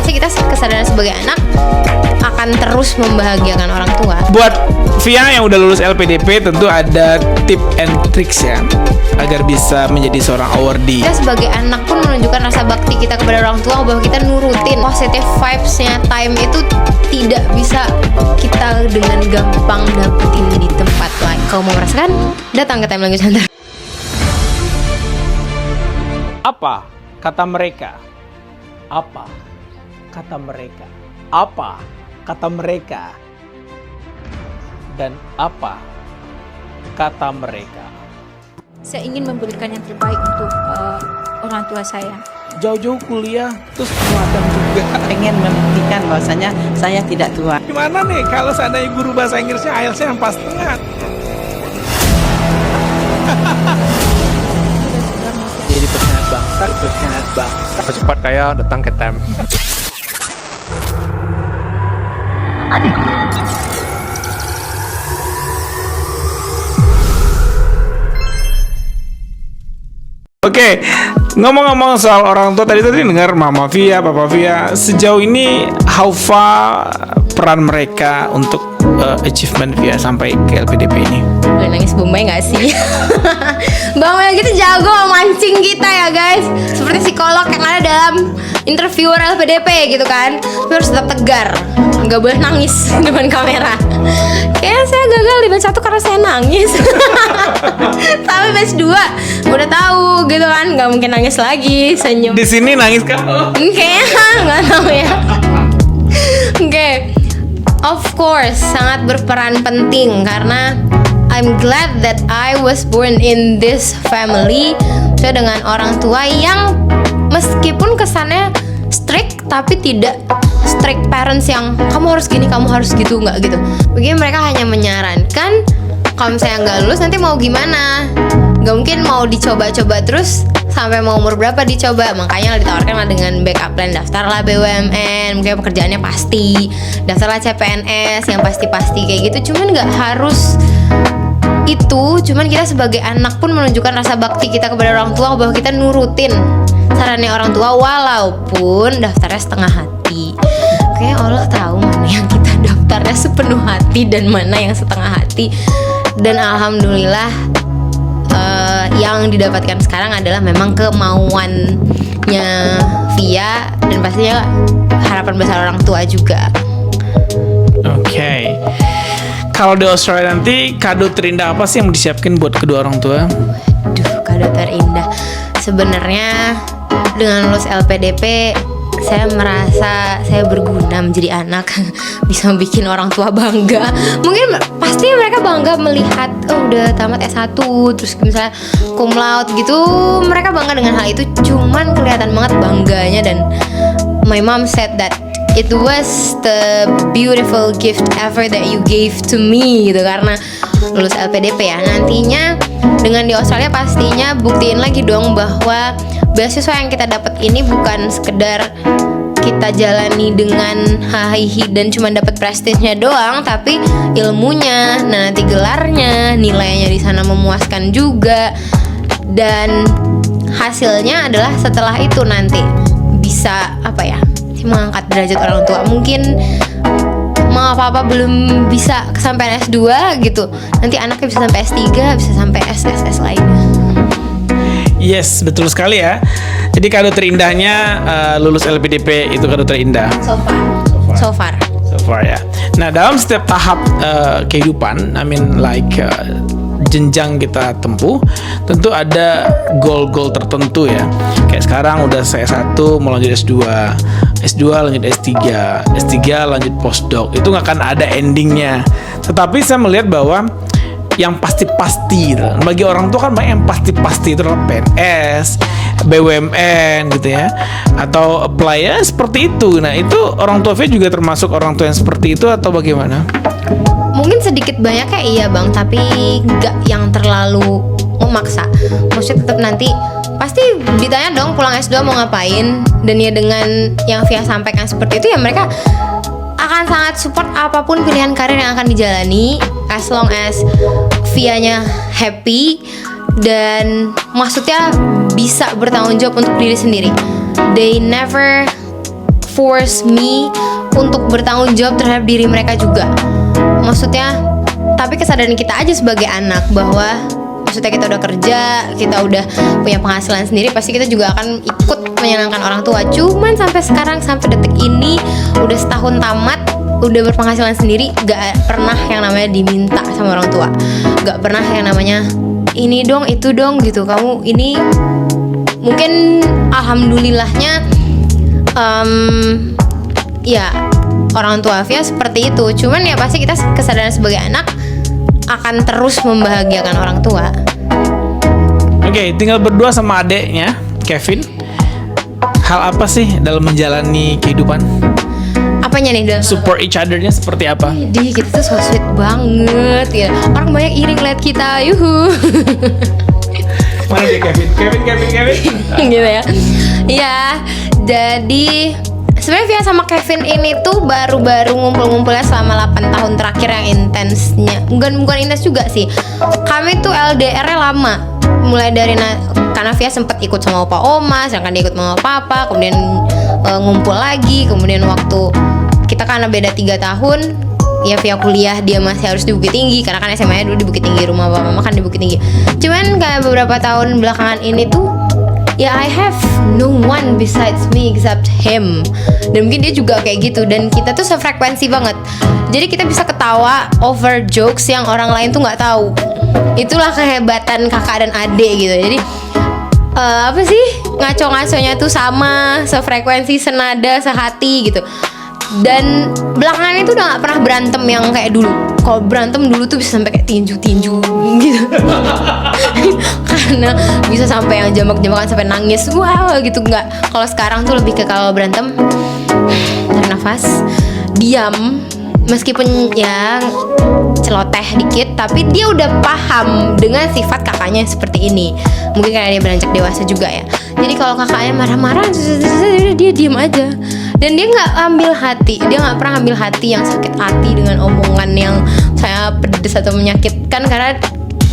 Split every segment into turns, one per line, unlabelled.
pasti kita kesadaran sebagai anak akan terus membahagiakan orang tua.
Buat Via yang udah lulus LPDP, tentu ada tip and tricks ya agar bisa menjadi seorang awardee.
Kita sebagai anak pun menunjukkan rasa bakti kita kepada orang tua bahwa kita nurutin. Positive vibes-nya time itu tidak bisa kita dengan gampang dapetin di tempat lain. Kalau mau merasakan, datang ke Time Language Center.
Apa kata mereka? Apa kata mereka? Apa kata mereka? Dan apa kata mereka?
Saya ingin memberikan yang terbaik untuk orang tua saya.
Jauh-jauh kuliah, terus perawatan juga.
Pengen membuktikan bahwasanya saya tidak tua.
Gimana nih kalau seandainya guru bahasa Inggrisnya IELTS-nya yang pas tengah? Jadi pengkhianat bangsa.
Cepat kaya datang ke Time.
Oke, ngomong-ngomong soal orang tua, tadi dengar Mama Via, Papa Via. Sejauh ini how far peran mereka untuk achievement Via sampai ke LPDP ini?
Boleh nangis Bombay gak sih? Bang Mel gitu jago mancing kita ya guys. Seperti psikolog yang ada dalam interviewer LPDP gitu kan. Tapi harus tetap tegar, gak boleh nangis depan kamera. Kayaknya saya gagal di batch 1 karena saya nangis. Tapi batch 2 udah tahu gitu kan, gak mungkin nangis lagi, senyum.
Di sini nangis kan?
Kayaknya gak tahu ya. Oke. Of course, sangat berperan penting karena I'm glad that I was born in this family. Saya dengan orang tua yang meskipun kesannya strict tapi tidak strict parents yang kamu harus gini, kamu harus gitu, nggak gitu. Begini mereka hanya menyarankan kalau misalnya nggak lulus nanti mau gimana. Gak mungkin mau dicoba-coba terus sampai mau umur berapa dicoba. Makanya ditawarkan lah dengan backup plan, daftarlah BUMN, mungkin pekerjaannya pasti, daftarlah CPNS yang pasti-pasti kayak gitu. Cuman gak harus itu, cuman kita sebagai anak pun menunjukkan rasa bakti kita kepada orang tua bahwa kita nurutin sarannya orang tua walaupun daftarnya setengah hati. Kayaknya Allah tahu mana yang kita daftarnya sepenuh hati dan mana yang setengah hati. Dan alhamdulillah yang didapatkan sekarang adalah memang kemauannya Via dan pastinya harapan besar orang tua juga.
Oke. Kalau di Australia nanti kado terindah apa sih yang disiapkan buat kedua orang tua?
Waduh, kado terindah. Sebenarnya dengan lulus LPDP saya merasa saya berguna menjadi anak. Bisa bikin orang tua bangga. Mungkin pasti mereka bangga melihat udah tamat S1 terus misalnya cum laude gitu. Mereka bangga dengan hal itu. Cuman kelihatan banget bangganya. Dan my mom said that it was the beautiful gift ever that you gave to me gitu. Karena lulus LPDP ya, nantinya dengan di Australia pastinya buktiin lagi dong bahwa beasiswa yang kita dapat ini bukan sekedar kita jalani dengan hahihi dan cuma dapat prestisnya doang, tapi ilmunya, nah nanti gelarnya, nilainya di sana memuaskan juga, dan hasilnya adalah setelah itu nanti bisa apa ya, mengangkat derajat orang tua. Mungkin mau apa-apa belum bisa kesampaian S2 gitu, nanti anaknya bisa sampai S3, bisa sampai SSS lainnya.
Yes, betul sekali ya. Jadi kado terindahnya lulus LPDP itu kado terindah.
So far
Ya. Nah, dalam setiap tahap kehidupan, I mean like jenjang kita tempuh, tentu ada goal-goal tertentu ya. Kayak sekarang udah saya S1 mau lanjut S2, S2 lanjut S3, S3 lanjut postdoc. Itu nggak akan ada endingnya. Tetapi saya melihat bahwa yang pasti-pasti bagi orang tua kan banyak yang pasti-pasti itu adalah PNS, BUMN gitu ya, atau apply ya seperti itu. Nah itu orang tua juga termasuk orang tua yang seperti itu atau bagaimana?
Mungkin sedikit banyaknya iya bang, tapi nggak yang terlalu memaksa. Maksudnya tetap nanti pasti ditanya dong pulang S2 mau ngapain. Dan ya dengan yang Via sampaikan seperti itu ya mereka akan sangat support apapun pilihan karir yang akan dijalani, as long as Via-nya happy dan maksudnya bisa bertanggung jawab untuk diri sendiri. They never force me untuk bertanggung jawab terhadap diri mereka juga. Maksudnya, tapi kesadaran kita aja sebagai anak bahwa maksudnya kita udah kerja, kita udah punya penghasilan sendiri, pasti kita juga akan ikut menyenangkan orang tua. Cuman sampai sekarang, sampai detik ini, udah setahun tamat, udah berpenghasilan sendiri, gak pernah yang namanya diminta sama orang tua. Gak pernah yang namanya ini dong, itu dong gitu. Kamu ini, mungkin alhamdulillahnya ya orang tua Via seperti itu. Cuman ya pasti kita kesadaran sebagai anak akan terus membahagiakan orang tua.
Oke, tinggal berdua sama adeknya Kevin. Hal apa sih dalam menjalani kehidupan?
Apanya nih?
Support each other-nya seperti apa?
Di kita tuh so sweet banget ya. Orang banyak iri ngeliat kita, yuhu.
Mana dia Kevin?
Gitu ya. Ya, jadi sebenarnya Via sama Kevin ini tuh baru-baru ngumpul-ngumpulnya selama 8 tahun terakhir yang intensnya. Bukan intens juga sih. Kami tuh LDR-nya lama. Mulai dari karena Via sempet ikut sama opa oma, sedangkan dia ikut sama papa, kemudian ngumpul lagi, kemudian waktu kita karena beda 3 tahun, ya Via kuliah, dia masih harus di Bukit Tinggi karena kan SMA-nya dulu di Bukit Tinggi, rumah papa mama kan di Bukit Tinggi. Cuman kayak beberapa tahun belakangan ini tuh ya I have no one besides me except him. Dan mungkin dia juga kayak gitu. Dan kita tuh sefrekuensi banget. Jadi kita bisa ketawa over jokes yang orang lain tuh gak tahu. Itulah kehebatan kakak dan adik gitu. Jadi apa sih, ngaco-ngaconya tuh sama, sefrekuensi, senada, sehati gitu. Dan belakangan itu udah gak pernah berantem yang kayak dulu. Kalau berantem dulu tuh bisa sampai kayak tinju-tinju gitu. Karena bisa sampai yang jambak-jambakan sampai nangis, wow gitu. Enggak. Kalau sekarang tuh lebih ke kalau berantem tarik nafas, diam, meskipun ya celoteh dikit, tapi dia udah paham dengan sifat kakaknya seperti ini. Mungkin karena dia beranjak dewasa juga ya. Jadi kalau kakaknya marah-marah, dia diam aja. Dan dia nggak ambil hati, dia nggak pernah ambil hati yang sakit hati dengan omongan yang saya pedes atau menyakitkan, karena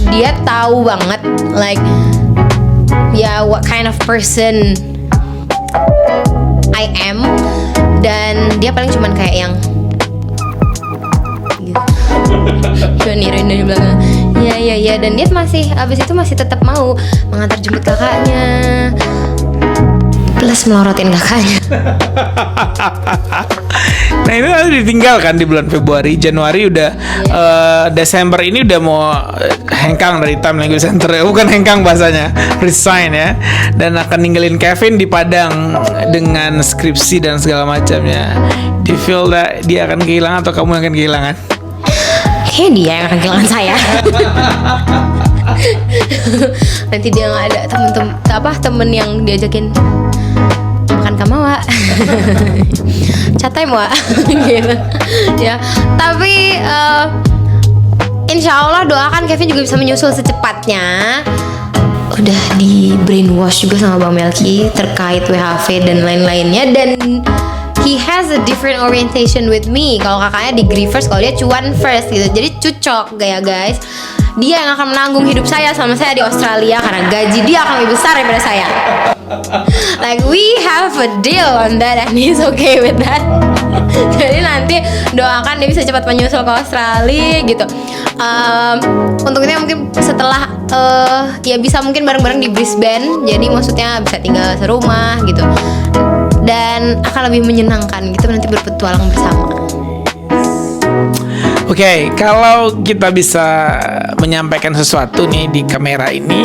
dia tahu banget like ya what kind of person I am. Dan dia paling cuman kayak yang gitu. Cuma niruin dari belakang. Ya, dan dia masih abis itu masih tetap mau mengantar jemput kakaknya, plus melorotin kakaknya.
Nah itu harus ditinggalkan di bulan Februari. Januari udah Desember ini udah mau hengkang dari Time Language Center. Bukan hengkang bahasanya, resign ya. Dan akan ninggalin Kevin di Padang dengan skripsi dan segala macamnya. Do you feel that dia akan kehilangan atau kamu yang akan kehilangan?
Kayaknya dia yang akan kehilangan saya. Nanti dia nggak ada temen yang diajakin makan kamawa, catai mua, gitu ya. Tapi insya Allah doakan Kevin juga bisa menyusul secepatnya. Udah di brainwash juga sama Bang Melki terkait WHV dan lain-lainnya, dan he has a different orientation with me. Kalau kakaknya degree first, kalau dia cuan first gitu. Jadi cocok ya guys. Dia yang akan menanggung hidup saya selama saya di Australia, karena gaji dia akan lebih besar daripada saya. Like we have a deal on that and he's okay with that. Jadi nanti doakan dia bisa cepat menyusul ke Australia gitu. Untuk itu mungkin setelah ya bisa mungkin bareng-bareng di Brisbane. Jadi maksudnya bisa tinggal serumah gitu. Dan akan lebih menyenangkan gitu nanti berpetualang bersama.
Oke, kalau kita bisa menyampaikan sesuatu nih di kamera ini,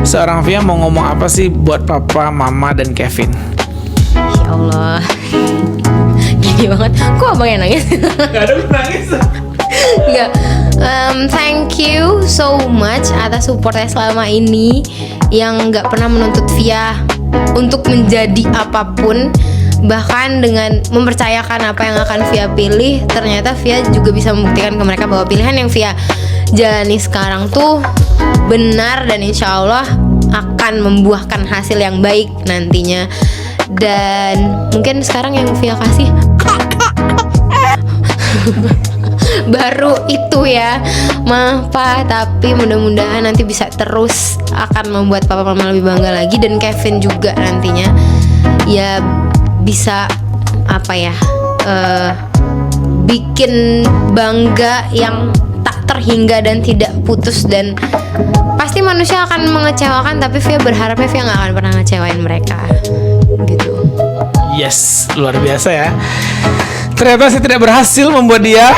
seorang Via mau ngomong apa sih buat papa, mama, dan Kevin?
Ya Allah, gini banget. Kok abang yang nangis?
Gak ada nangis.
Enggak. Thank you so much atas supportnya selama ini, yang gak pernah menuntut Via untuk menjadi apapun. Bahkan dengan mempercayakan apa yang akan Via pilih, ternyata Via juga bisa membuktikan ke mereka bahwa pilihan yang Via jalani sekarang tuh benar, dan insya Allah akan membuahkan hasil yang baik nantinya. Dan mungkin sekarang yang Via kasih baru itu ya, maaf Pak, tapi mudah-mudahan nanti bisa terus akan membuat papa mama lebih bangga lagi, dan Kevin juga nantinya ya bisa apa ya, bikin bangga yang tak terhingga dan tidak putus. Dan pasti manusia akan mengecewakan, tapi Via berharapnya Via nggak akan pernah ngecewain mereka gitu.
Yes, luar biasa ya. Ternyata saya tidak berhasil membuat dia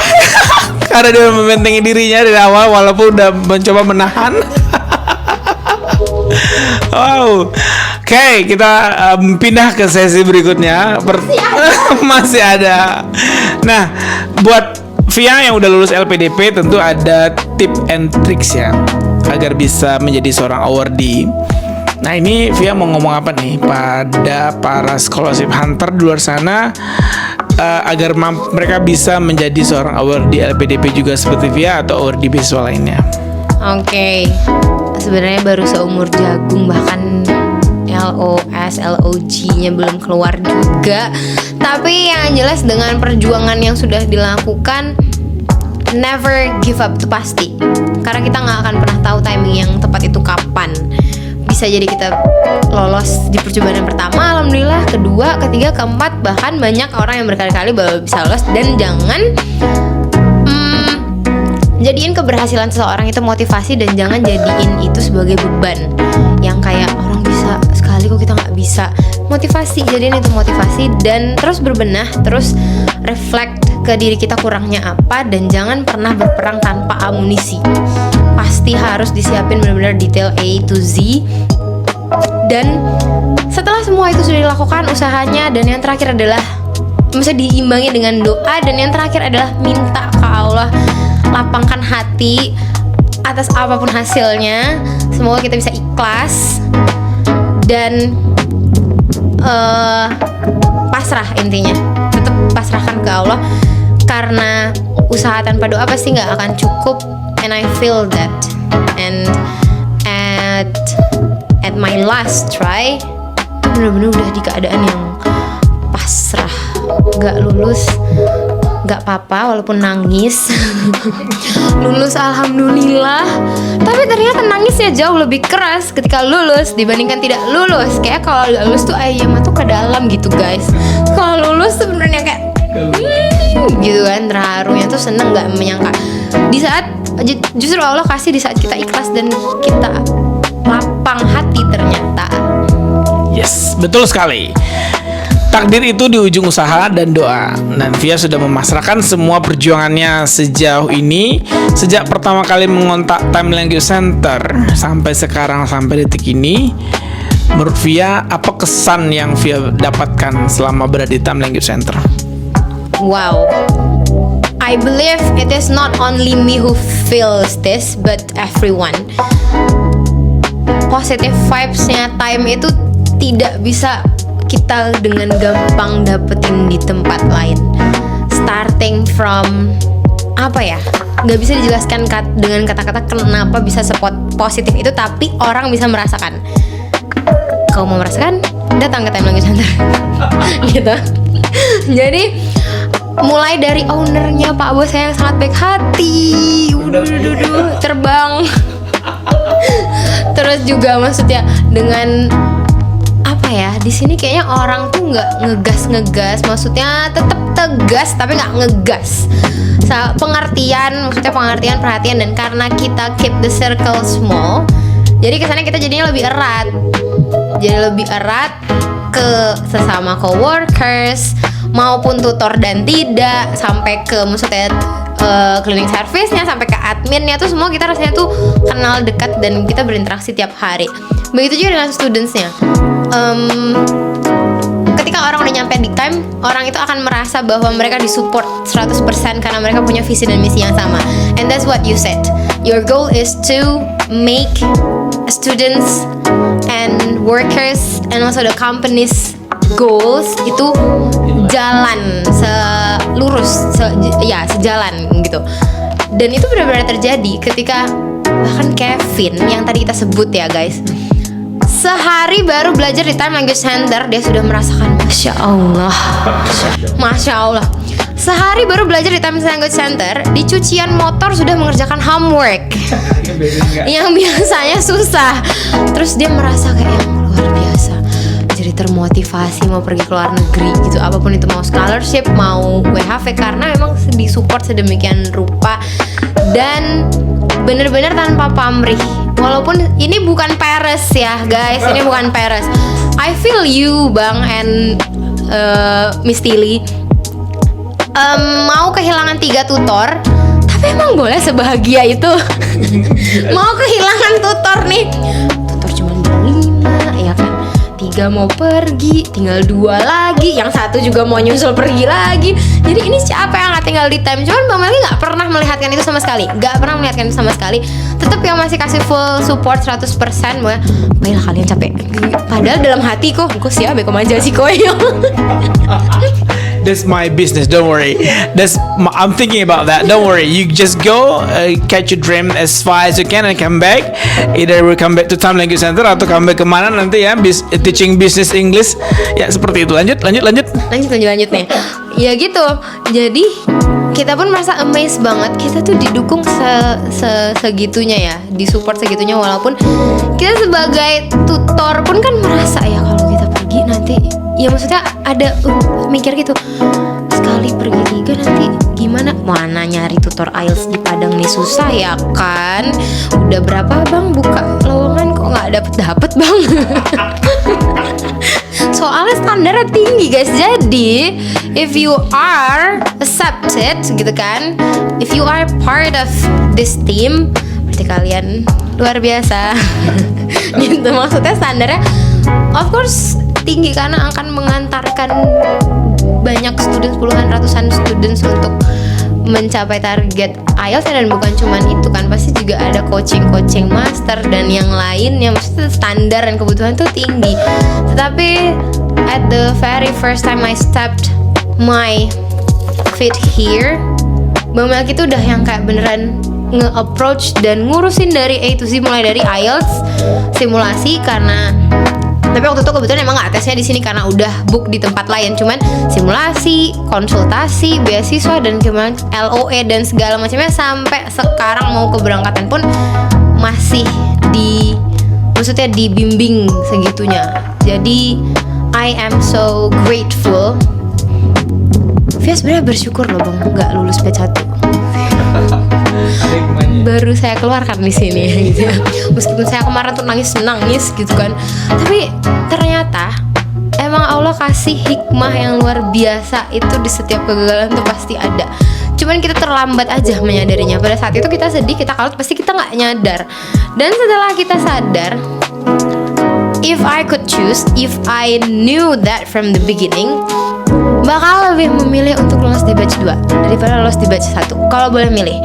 karena dia membentengi dirinya dari awal walaupun udah mencoba menahan. Wow. Oke, kita pindah ke sesi berikutnya. Masih ada. Nah, buat Via yang udah lulus LPDP tentu ada tip and tricks ya agar bisa menjadi seorang awardee. Nah, ini Via mau ngomong apa nih pada para scholarship hunter di luar sana agar mereka bisa menjadi seorang awardee LPDP juga seperti Via atau awardee beasiswa lainnya.
Oke. Sebenarnya baru seumur jagung, bahkan LOS, LOG-nya belum keluar juga. Tapi yang jelas dengan perjuangan yang sudah dilakukan, never give up itu pasti. Karena kita nggak akan pernah tahu timing yang tepat itu kapan. Bisa jadi kita lolos di percobaan yang pertama, alhamdulillah, kedua, ketiga, keempat, bahkan banyak orang yang berkali-kali baru bisa lolos. Dan jangan jadiin keberhasilan seseorang itu motivasi, dan jangan jadiin itu sebagai beban yang kayak orang bisa sekali kok kita nggak bisa. Motivasi, jadiin itu motivasi, dan terus berbenah, terus reflect ke diri kita kurangnya apa, dan jangan pernah berperang tanpa amunisi. Pasti harus disiapin benar-benar detail A to Z. Dan setelah semua itu sudah dilakukan usahanya, dan yang terakhir adalah bisa diimbangi dengan doa, dan yang terakhir adalah minta ke Allah, lapangkan hati atas apapun hasilnya. Semoga kita bisa ikhlas dan pasrah. Intinya tetap pasrahkan ke Allah, karena usaha tanpa doa pasti nggak akan cukup. And I feel that. And at my last try, bener-bener udah di keadaan yang pasrah. Gak lulus, gak apa-apa walaupun nangis. Lulus alhamdulillah. Tapi ternyata nangisnya jauh lebih keras ketika lulus dibandingkan tidak lulus. Kayak kalau lulus tuh ayam tuh ke dalam gitu guys. Kalau lulus tuh benernya kayak gitu kan, terharunya tuh seneng, gak menyangka. Di saat justru Allah kasih di saat kita ikhlas dan kita lapang hati ternyata.
Yes, betul sekali. Takdir itu di ujung usaha dan doa. Dan Via sudah memasrahkan semua perjuangannya sejauh ini. Sejak pertama kali mengontak Time Language Center sampai sekarang, sampai detik ini. Menurut Via, apa kesan yang Via dapatkan selama berada di Time Language Center?
Wow, I believe it is not only me who feels this, but everyone. Positive vibes-nya Time itu tidak bisa kita dengan gampang dapetin di tempat lain. Starting from apa ya? Gak bisa dijelaskan dengan kata-kata kenapa bisa positif itu, tapi orang bisa merasakan. Kau mau merasakan? Datang ke Time Language Center. Gitu. Jadi mulai dari ownernya, Pak Bos saya yang sangat baik hati, terbang. Terus juga maksudnya dengan apa ya, di sini kayaknya orang tuh nggak ngegas, maksudnya tetap tegas tapi nggak ngegas. Pengertian, maksudnya pengertian, perhatian, dan karena kita keep the circle small, jadi kesannya kita jadinya lebih erat. Jadi lebih erat ke sesama coworkers maupun tutor dan tidak, sampai ke maksudnya cleaning service-nya, sampai ke adminnya tuh semua kita rasanya tuh kenal dekat dan kita berinteraksi tiap hari. Begitu juga dengan students-nya. Ketika orang udah nyampe di Time, orang itu akan merasa bahwa mereka disupport 100% karena mereka punya visi dan misi yang sama. And that's what you said. Your goal is to make students and workers and also the company's goals itu jalan sejalan gitu. Dan itu benar-benar terjadi ketika bahkan Kevin yang tadi kita sebut ya guys, sehari baru belajar di Time Language Center dia sudah merasakan Masya Allah. Sehari baru belajar di Time Language Center, di cucian motor sudah mengerjakan homework yang biasanya susah. Terus dia merasa kayak yang luar biasa. Jadi termotivasi mau pergi ke luar negeri gitu, apapun itu, mau scholarship, mau WHV, karena memang disupport sedemikian rupa dan bener-bener tanpa pamrih. Walaupun ini bukan peres ya guys, ini bukan peres. I feel you Bang and Miss Tilly. Mau kehilangan 3 tutor, tapi emang boleh sebahagia itu? Mau kehilangan tutor nih, tutor cuma 5 ya kan, 3 mau pergi, tinggal 2 lagi, yang 1 juga mau nyusul pergi lagi. Jadi ini siapa yang nggak tinggal di time? Cuman Bang Melki nggak pernah melihatkan itu sama sekali, nggak pernah melihatkan itu sama sekali. Tetap yang masih kasih full support 100%, bahwa baiklah kalian capek. Padahal dalam hati kok siapa beko aja sih koyo.
That's my business. Don't worry. I'm thinking about that. Don't worry. You just go catch your dream as far as you can and come back. Either we come back to Time Language Center atau come back kemana nanti ya, teaching business English. Ya seperti itu. Lanjut
Lanjut nih. Ya gitu. Jadi kita pun merasa amazed banget. Kita tuh didukung segitunya ya, disupport segitunya, walaupun kita sebagai tutor pun kan merasa ya kalau kita pergi nanti, ya maksudnya ada mikir gitu, sekali pergi 3 nanti gimana, mana nyari tutor IELTS di Padang nih susah ya kan. Udah berapa Bang buka lowongan kok nggak dapet Bang. Soalnya standarnya tinggi guys. Jadi if you are accepted gitu kan, if you are part of this team, berarti kalian luar biasa. Gitu, maksudnya standarnya of course tinggi karena akan mengantarkan banyak students, puluhan ratusan students untuk mencapai target IELTS. Dan bukan cuman itu kan, pasti juga ada coaching master dan yang lain yang maksudnya standar dan kebutuhan tuh tinggi. Tetapi at the very first time I stepped my feet here, Bang Melki tuh udah yang kayak beneran nge-approach dan ngurusin dari A to Z, mulai dari IELTS, simulasi, karena tapi waktu itu kebetulan emang nggak tesnya di sini karena udah book di tempat lain. Cuman simulasi, konsultasi, beasiswa, dan kemarin LOE dan segala macamnya, sampai sekarang mau keberangkatan pun masih maksudnya dibimbing segitunya. Jadi I am so grateful. Via sebenarnya bersyukur loh Bang nggak lulus batch 1. Baru saya keluarkan di sini gitu. Meskipun saya kemarin tuh nangis gitu kan, tapi ternyata emang Allah kasih hikmah yang luar biasa itu di setiap kegagalan tuh pasti ada. Cuman kita terlambat aja menyadarinya. Pada saat itu kita sedih, kita kalut, pasti kita nggak nyadar. Dan setelah kita sadar, if I could choose, if I knew that from the beginning, bakal lebih memilih untuk lulus di batch 2 daripada lulus di batch 1. Kalau boleh milih,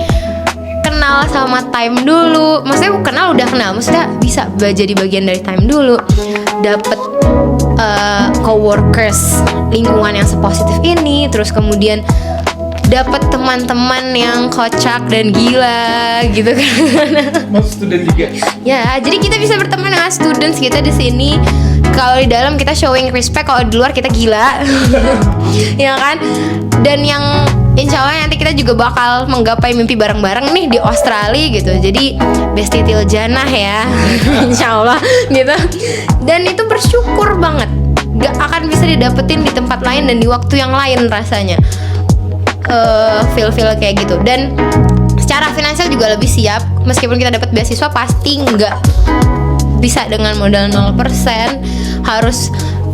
kenal sama Time dulu. Maksudnya udah kenal, maksudnya bisa jadi bagian dari Time dulu, dapet coworkers, lingkungan yang sepositif ini, terus kemudian dapat teman-teman yang kocak dan gila gitu kan.
Mau student juga.
Ya, jadi kita bisa berteman dengan students kita di sini. Kalau di dalam kita showing respect, kalau di luar kita gila. Ya kan? Dan yang insya Allah nanti kita juga bakal menggapai mimpi bareng-bareng nih di Australia gitu. Jadi Besti Tiljana ya. Insya Allah gitu. Dan itu bersyukur banget, gak akan bisa didapetin di tempat lain dan di waktu yang lain rasanya. Feel kayak gitu. Dan secara finansial juga lebih siap. Meskipun kita dapat beasiswa, pasti nggak bisa dengan modal 0%. Harus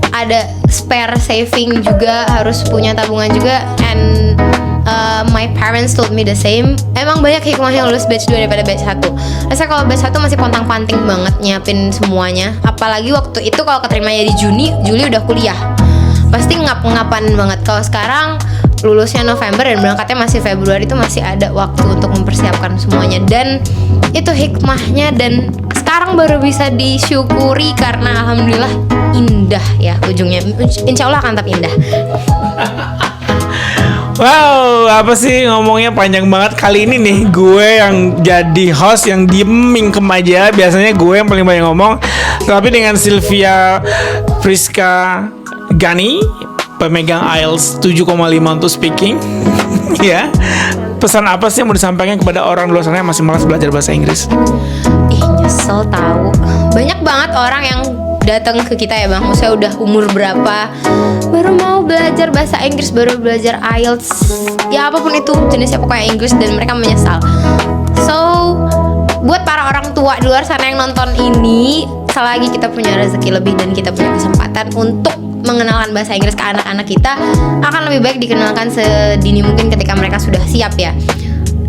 ada spare saving juga, harus punya tabungan juga. And my parents told me the same. Emang banyak hikmahnya lulus batch 2 daripada batch 1. Rasanya kalau batch 1 masih pontang-panting banget nyiapin semuanya. Apalagi waktu itu kalau keterimanya di Juli udah kuliah, pasti ngap-ngapan banget. Kalau sekarang lulusnya November dan berangkatnya masih Februari, itu masih ada waktu untuk mempersiapkan semuanya. Dan itu hikmahnya, dan sekarang baru bisa disyukuri karena alhamdulillah indah ya ujungnya. Insya Allah akan tetap indah.
Wow, apa sih ngomongnya panjang banget. Kali ini nih gue yang jadi host yang dieming aja. Biasanya gue yang paling banyak ngomong. Tapi dengan Sylvia Friska Gani, pemegang IELTS 7,5 untuk speaking. Ya, pesan apa sih yang mau disampaikan kepada orang di luar sana yang masih malas belajar bahasa Inggris?
Nyesel tahu. Banyak banget orang yang datang ke kita ya bang, maksudnya udah umur berapa, baru mau belajar bahasa Inggris, baru belajar IELTS, ya apapun itu jenisnya pokoknya Inggris, dan mereka menyesal. So buat para orang tua di luar sana yang nonton ini, selagi kita punya rezeki lebih dan kita punya kesempatan untuk mengenalkan bahasa Inggris ke anak-anak kita, akan lebih baik dikenalkan sedini mungkin ketika mereka sudah siap ya.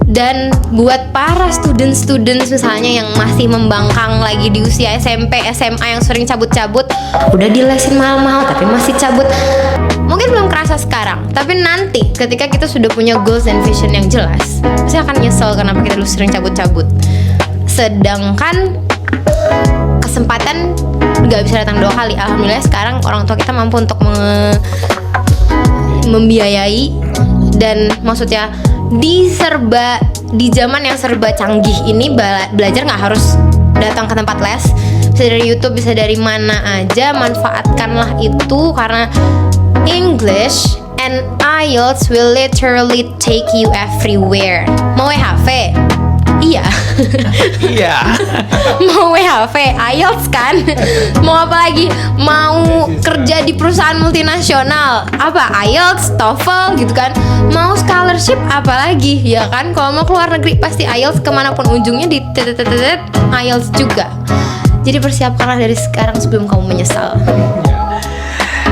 Dan buat para students misalnya yang masih membangkang lagi di usia SMP, SMA yang sering cabut-cabut, udah dilesin mahal-mahal tapi masih cabut, mungkin belum kerasa sekarang, tapi nanti ketika kita sudah punya goals and vision yang jelas, pasti akan nyesel kenapa kita dulu sering cabut-cabut. Sedangkan kesempatan nggak bisa datang 2 kali. Alhamdulillah sekarang orang tua kita mampu untuk membiayai, dan maksudnya di zaman yang serba canggih ini, belajar nggak harus datang ke tempat les, bisa dari YouTube, bisa dari mana aja, manfaatkanlah itu, karena English and IELTS will literally take you everywhere. Mau WHV? Iya.
Iya.
Mau WHV, IELTS kan. Mau apa lagi? Mau kerja di perusahaan multinasional, apa? IELTS, TOEFL gitu kan. Mau scholarship apalagi, ya kan? Kalau mau keluar negeri pasti IELTS, kemanapun ujungnya di IELTS juga. Jadi persiapkanlah dari sekarang sebelum kamu menyesal.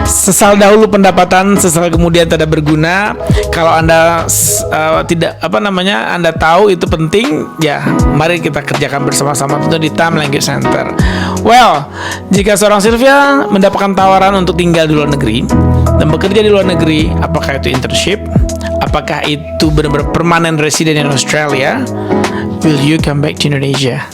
Sesal dahulu pendapatan, sesal kemudian tidak berguna. Kalau Anda tidak Anda tahu itu penting, ya mari kita kerjakan bersama-sama tentu di Time Language Center. Well, jika seorang Sylvia mendapatkan tawaran untuk tinggal di luar negeri dan bekerja di luar negeri, apakah itu internship, apakah itu benar-benar permanent resident in Australia, will you come back to Indonesia?